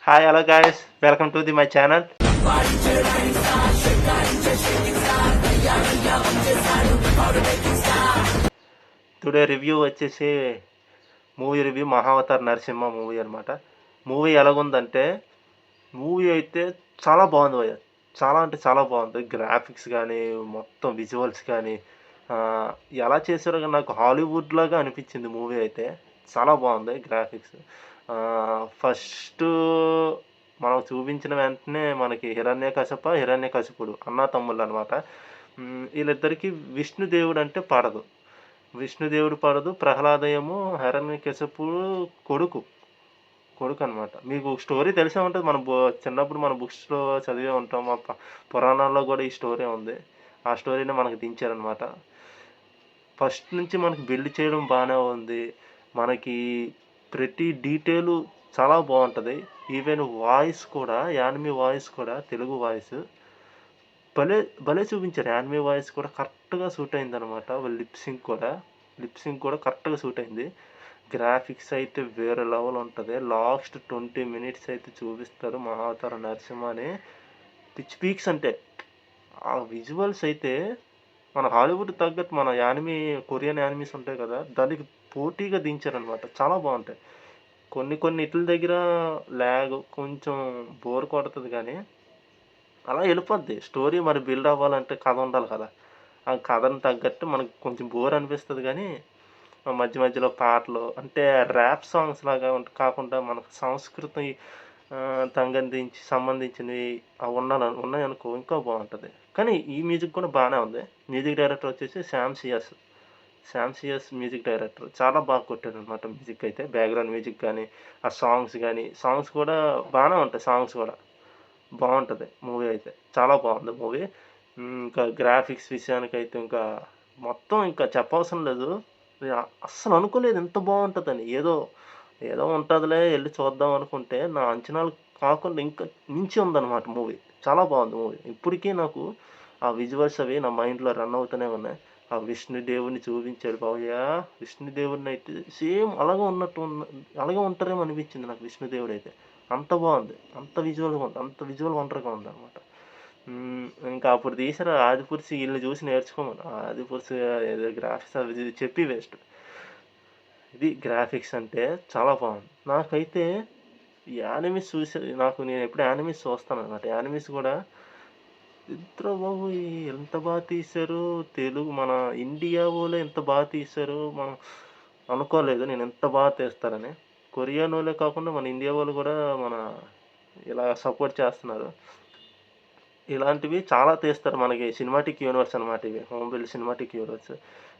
Hi, hello guys. Welcome to my channel. Today review వచ్చేసి movie review Mahavatar Narasimha movie అనమాట. Movie ఎలాగుందంటే movie అయితే చాలా బాగుంది భయ్య. చాలా అంటే చాలా బాగుంది. గ్రాఫిక్స్ కానీ మొత్తం విజువల్స్ కానీ ఎలా చేశారో నాకు హాలీవుడ్ లాగా అనిపించింది మూవీ అయితే. చాలా బాగుంది గ్రాఫిక్స్. ఫస్ట్ మనం చూపించిన వెంటనే మనకి హిరణ్యకశిపుడు అన్నా తమ్ముళ్ళు అనమాట. వీళ్ళిద్దరికీ విష్ణుదేవుడు అంటే పడదు. విష్ణుదేవుడు పడదు. ప్రహ్లాదయము హిరణ్యకశిపుడు కొడుకు అనమాట. మీకు స్టోరీ తెలిసే ఉంటుంది. మన చిన్నప్పుడు మన బుక్స్లో చదివే ఉంటాం. మా పురాణాల్లో కూడా ఈ స్టోరీ ఉంది. ఆ స్టోరీని మనకు దించారనమాట. ఫస్ట్ నుంచి మనకి బిల్డ్ చేయడం బాగానే ఉంది. మనకి ప్రతి డీటెయిలు చాలా బాగుంటుంది. ఈవెన్ వాయిస్ కూడా యానిమీ వాయిస్ కూడా తెలుగు వాయిస్ భలే చూపించారు. యానిమీ వాయిస్ కూడా కరెక్ట్గా సూట్ అయిందనమాట. లిప్ సింక్ కూడా కరెక్ట్గా సూట్ అయింది. గ్రాఫిక్స్ అయితే వేరే లెవెల్ ఉంటుంది. లాస్ట్ 20 minutes అయితే చూపిస్తారు మహావతార నరసింహ అని. పిచ్ పీక్స్ అంటే ఆ విజువల్స్ అయితే మన హాలీవుడ్ తగ్గట్టు మన కొరియన్ యానిమీస్ ఉంటాయి కదా, దానికి పోటీగా దించారనమాట. చాలా బాగుంటాయి. కొన్ని ఇట్ల దగ్గర ల్యాగ్ కొంచెం బోర్ కొడుతుంది కానీ అలా వెళ్ళిపోద్ది. స్టోరీ మరి బిల్డ్ అవ్వాలంటే కథ ఉండాలి కదా. ఆ కథను తగ్గట్టు మనకు కొంచెం బోర్ అనిపిస్తుంది కానీ మధ్య మధ్యలో పాటలు అంటే ర్యాప్ సాంగ్స్ లాగా కాకుండా మనకు సంస్కృతి సంబంధించినవి ఉన్నాయనుకో ఇంకా బాగుంటుంది. కానీ ఈ మ్యూజిక్ కూడా బాగానే ఉంది. మ్యూజిక్ డైరెక్టర్ వచ్చేసి శామ్ సియర్స్ మ్యూజిక్ డైరెక్టర్. చాలా బాగా కొట్టాడు అనమాట మ్యూజిక్ అయితే. బ్యాక్గ్రౌండ్ మ్యూజిక్ కానీ ఆ సాంగ్స్ కూడా బాగానే ఉంటాయి. సాంగ్స్ కూడా బాగుంటుంది మూవీ అయితే. చాలా బాగుంది మూవీ. ఇంకా గ్రాఫిక్స్ విషయానికైతే ఇంకా మొత్తం ఇంకా చెప్పవసరం లేదు. అస్సలు అనుకోలేదు ఎంత బాగుంటుందని. ఏదో ఉంటుందిలే వెళ్ళి చూద్దాం అనుకుంటే నా అంచనాలు కాకుండా ఇంకా మించి ఉందన్నమాట మూవీ. చాలా బాగుంది మూవీ. ఇప్పటికీ నాకు ఆ విజువల్స్ అవి నా మైండ్లో రన్ అవుతూనే ఉన్నాయి. ఆ విష్ణుదేవుని చూపించాడు భవ్య. విష్ణుదేవుడిని అయితే సేమ్ అలాగే ఉంటారేమో అనిపించింది నాకు విష్ణుదేవుడు అయితే. అంత బాగుంది. అంత విజువల్ వండర్గా ఉంది అనమాట. ఇంకా అప్పుడు తీసిన ఆదిపురుషు వీళ్ళని చూసి నేర్చుకోమను. ఆదిపురుషు ఏదో గ్రాఫిక్స్ అవి చెప్పి వేస్ట్. ఇది గ్రాఫిక్స్ అంటే చాలా బాగుంది. నాకైతే యానిమీస్ నేను ఎప్పుడు యానిమీస్ చూస్తాను అనమాట. యానిమీస్ కూడా ఇద్దరు బాబు ఎంత బాగా తీశారు. తెలుగు మన ఇండియా వాళ్ళే ఎంత బాగా తీశారు. మనం అనుకోలేదు నేను ఎంత బాగా తీస్తారని. కొరియన్ వాళ్ళే కాకుండా మన ఇండియా వాళ్ళు కూడా ఇలా సపోర్ట్ చేస్తున్నారు. ఇలాంటివి చాలా తీస్తారు. మనకి సినిమాటిక్ యూనివర్స్ అనమాట ఇవి. హోంబిల్ సినిమాటిక్ యూనివర్స్.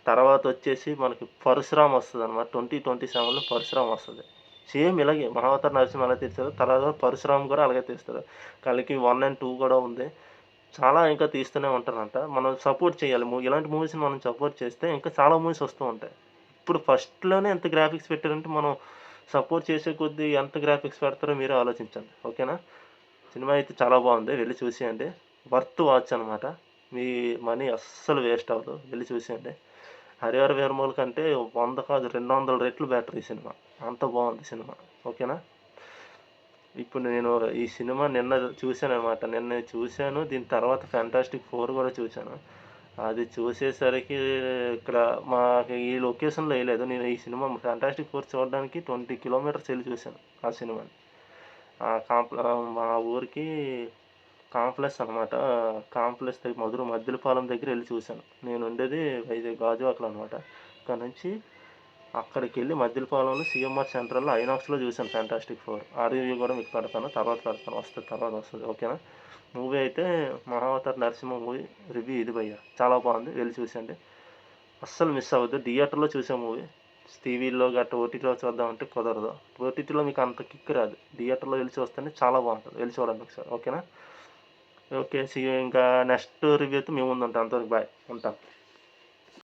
తర్వాత వచ్చేసి మనకి పరశురామ్ వస్తుంది అనమాట. 2027లో పరశురామ్ వస్తుంది. సేమ్ ఇలాగే మహావతార్ నరసింహ అలా తీస్తారు. తర్వాత పరశురామ్ కూడా అలాగే తీస్తారు. కలికి 1 and 2 కూడా ఉంది. చాలా ఇంకా తీస్తూనే ఉంటారంట. మనం సపోర్ట్ చేయాలి. ఇలాంటి మూవీస్ని మనం సపోర్ట్ చేస్తే ఇంకా చాలా మూవీస్ వస్తూ ఉంటాయి. ఇప్పుడు ఫస్ట్లోనే ఎంత గ్రాఫిక్స్ పెట్టారంటే మనం సపోర్ట్ చేసే కొద్దీ ఎంత గ్రాఫిక్స్ పెడతారో మీరే ఆలోచించండి. ఓకేనా. సినిమా అయితే చాలా బాగుంది. వెళ్ళి చూసేయండి. వర్త్ వాచ్ అనమాట. మీ మనీ అస్సలు వేస్ట్ అవ్వదు. వెళ్ళి చూసేయండి. హరిహర వీరమల్ కంటే 100 కాదు 200 రెట్లు బెటర్ ఈ సినిమా. అంత బాగుంది సినిమా. ఓకేనా. ఇప్పుడు నేను ఈ సినిమా నిన్న చూశాను అనమాట. నిన్న చూశాను. దీని తర్వాత ఫ్యాంటాస్టిక్ 4 కూడా చూశాను. అది చూసేసరికి ఇక్కడ మాకు ఈ లొకేషన్లో వేయలేదు. నేను ఈ సినిమా ఫ్యాంటాస్టిక్ 4 చూడడానికి 20 kilometers వెళ్ళి చూశాను ఆ సినిమాని. మా ఊరికి కాంప్లెక్స్ అనమాట. కాంప్లెక్స్ దగ్గర మద్దిలపాలెం దగ్గర వెళ్ళి చూశాను. నేను ఉండేది వైజాగ్ గాజువాకలో అనమాట. ఇక్కడ నుంచి అక్కడికి వెళ్ళి మద్దిలపాలెంలో సిఎంఆర్ సెంట్రల్లో ఐనాక్స్లో చూశాను ఫ్యాంటాస్టిక్ 4. ఆ రివ్యూ కూడా మీకు పెడతాను. తర్వాత వస్తుంది. ఓకేనా. మూవీ అయితే మహావతార్ నరసింహ మూవీ రివ్యూ ఇది భయ్య. చాలా బాగుంది. వెళ్ళి చూసండి. అస్సలు మిస్ అవ్వద్దు. థియేటర్లో చూసే మూవీ. టీవీలో గట్రా ఓటీటీలో చూద్దామంటే కుదరదు. ఓటీటీలో మీకు అంత కిక్ రాదు. థియేటర్లో వెళ్ళి చూస్తేనే చాలా బాగుంటుంది. వెళ్ళి చూడండి ఒకసారి. ఓకేనా. ఓకే. ఇంకా నెక్స్ట్ రివ్యూతో మేము ముందు ఉంటాం. అంతవరకు బాయ్. ఉంటాం.